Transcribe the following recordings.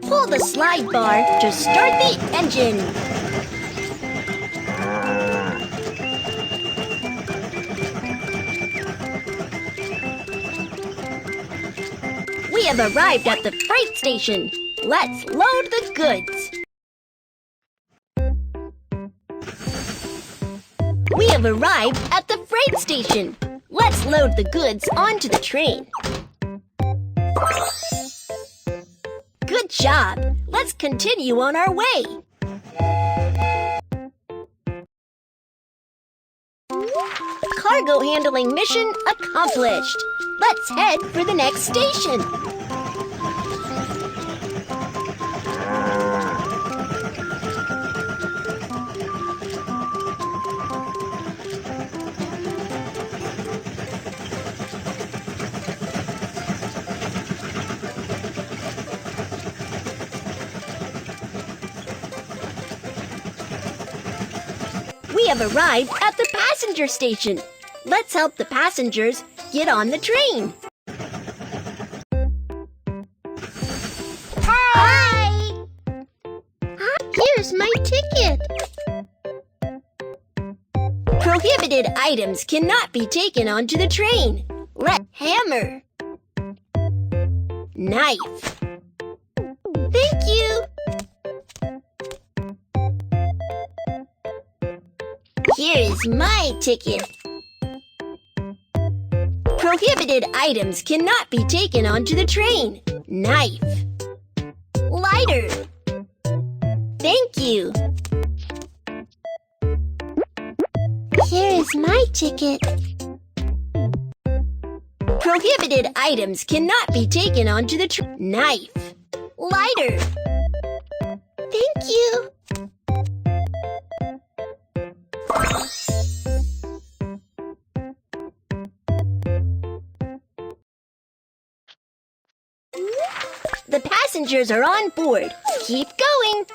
Pull the slide bar to start the engine. We have arrived at the freight station. Let's load the goods. We have arrived at the freight station. Let's load the goods onto the train. Good job! Let's continue on our way. Cargo handling mission accomplished. Let's head for the next station. We have arrived at the passenger station. Let's help the passengers get on the train. Hi! Here's my ticket. Prohibited items cannot be taken onto the train. Hammer. Knife. Thank you. Here is my ticket. Prohibited items cannot be taken onto the train. Knife. Lighter. Thank you. Here is my ticket. Prohibited items cannot be taken onto the train. Knife. Lighter. Thank you. The passengers are on board. Keep going.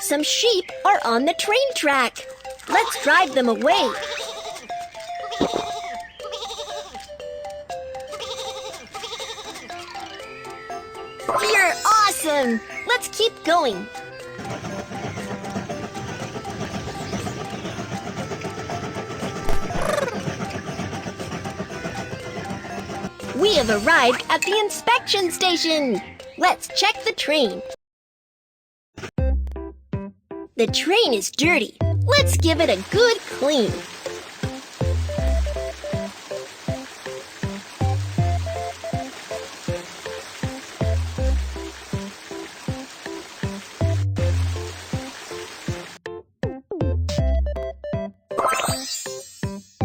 Some sheep are on the train track. Let's drive them away. You're awesome! Let's keep going. We have arrived at the inspection station. Let's check the train. The train is dirty. Let's give it a good clean.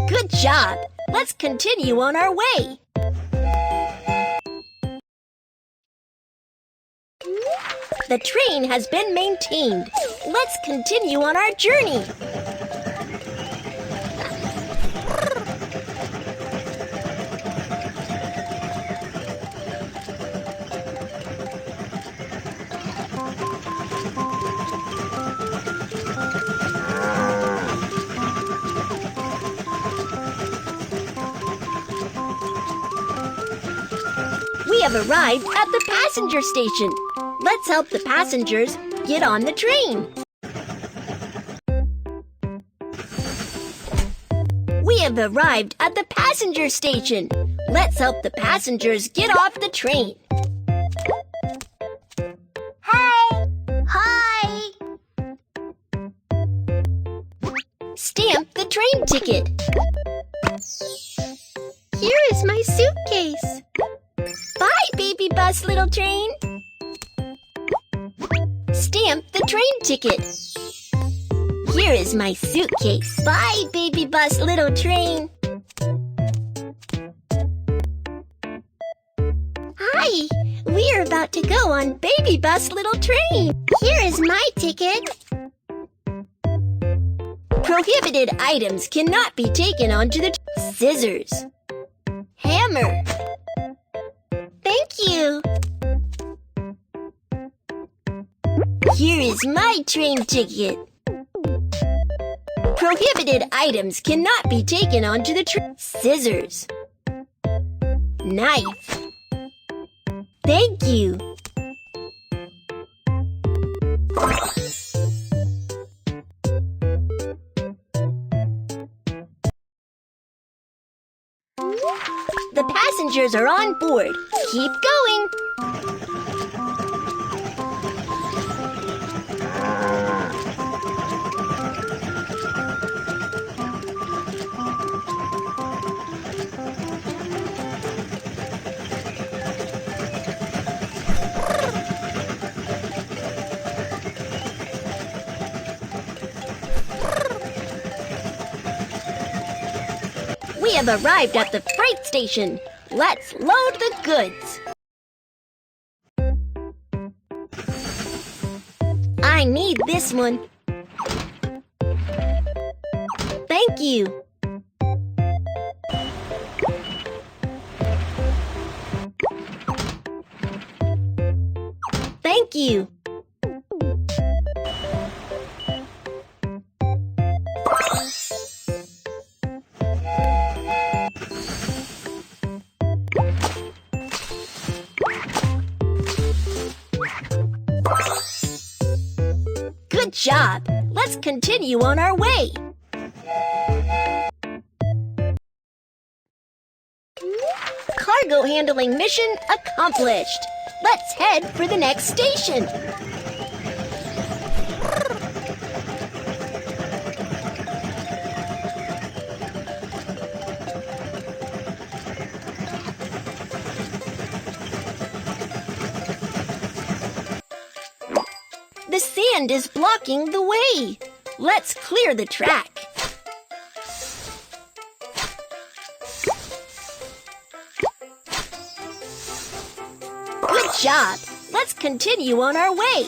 Good job! Let's continue on our way. The train has been maintained. Let's continue on our journey. We have arrived at the passenger station. Let's help the passengers get on the train. We have arrived at the passenger station. Let's help the passengers get off the train. Hi! Hi! Stamp the train ticket. Here is my suitcase. Bye, baby bus, little train. Stamp the train ticket. Here is my suitcase. Bye, baby bus, little train. Hi, we are about to go on baby bus, little train. Here is my ticket. Prohibited items cannot be taken onto the scissors. Hammer. Thank Here is my train ticket. Prohibited items cannot be taken onto the train. Scissors. Knife. Thank you. The passengers are on board. Keep going. We have arrived at the freight station. Let's load the goods. I need this one. Thank you. Thank you. Good job. Let's continue on our way. Cargo handling mission accomplished. Let's head for the next station. The sand is blocking the way. Let's clear the track. Good job. Let's continue on our way.